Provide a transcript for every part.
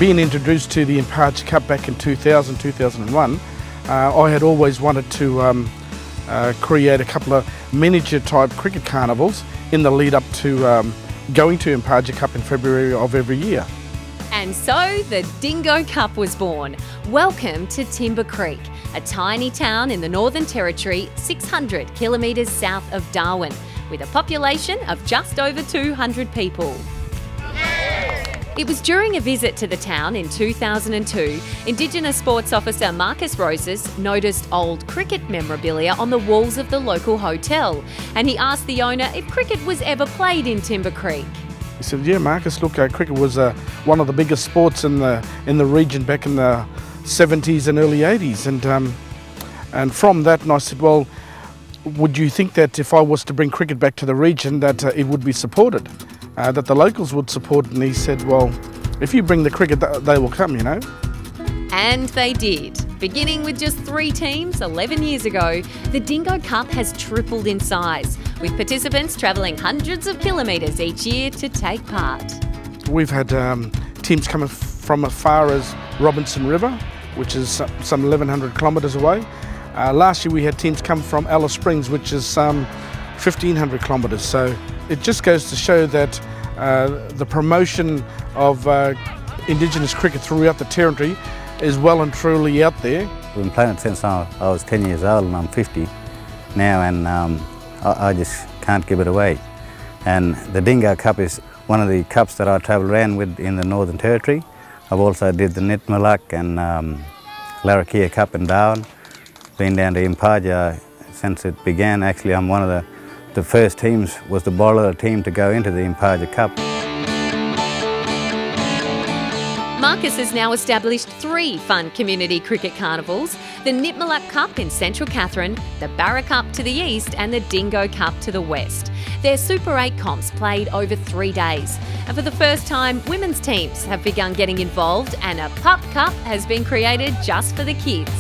being introduced to the Imparja Cup back in 2000, 2001, I had always wanted to create a couple of miniature type cricket carnivals in the lead up to going to Imparja Cup in February of every year. And so the Dingo Cup was born. Welcome to Timber Creek, a tiny town in the Northern Territory, 600 kilometres south of Darwin, with a population of just over 200 people. It was during a visit to the town in 2002, Indigenous Sports Officer Marcus Roses noticed old cricket memorabilia on the walls of the local hotel, and he asked the owner if cricket was ever played in Timber Creek. He said, "Yeah, Marcus, look, cricket was one of the biggest sports in the region back in the 70s and early 80s." And from that, I said, "Well, would you think that if I was to bring cricket back to the region that it would be supported, that the locals would support it?" And he said, "Well, if you bring the cricket, they will come, you know." And they did. Beginning with just 3 teams 11 years ago, the Dingo Cup has tripled in size, with participants travelling hundreds of kilometres each year to take part. We've had teams coming from as far as Robinson River, which is some 1,100 kilometres away. Last year we had teams come from Alice Springs, which is some 1,500 kilometres. So it just goes to show that the promotion of Indigenous cricket throughout the territory is well and truly out there. We've been playing it since I was 10 years old, and I'm 50 now, and I just can't give it away. And the Dingo Cup is one of the cups that I travel around with in the Northern Territory. I've also did the Nitmalak and Larrakia Cup in Darwin. Been down to Imparja since it began. Actually, I'm one of the first teams, was the bowler team to go into the Imparja Cup. Marcus has now established 3 fun community cricket carnivals: the Nitmalak Cup in Central Katherine, the Barra Cup to the east and the Dingo Cup to the west. Their Super 8 comps played over 3 days. And for the first time, women's teams have begun getting involved, and a Pup Cup has been created just for the kids.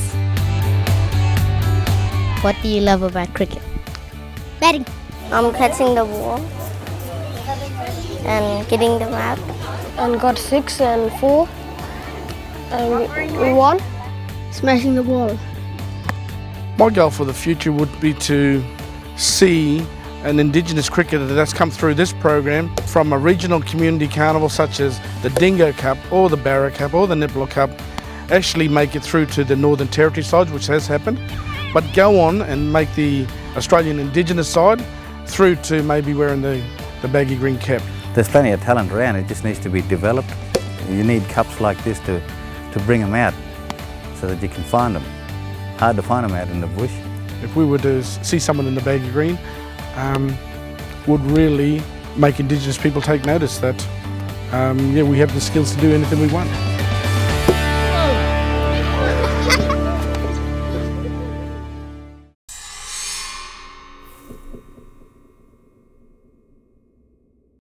What do you love about cricket? Batting. I'm catching the ball and getting them out. And got 6 and 4 and we won. Smashing the ball. My goal for the future would be to see an Indigenous cricketer that's come through this program from a regional community carnival such as the Dingo Cup or the Barra Cup or the Nitmalak Cup actually make it through to the Northern Territory side, which has happened, but go on and make the Australian Indigenous side through to maybe wearing the baggy green cap. There's plenty of talent around, it just needs to be developed. You need cups like this to bring them out so that you can find them. Hard to find them out in the bush. If we were to see someone in the baggy green, would really make Indigenous people take notice that yeah, we have the skills to do anything we want.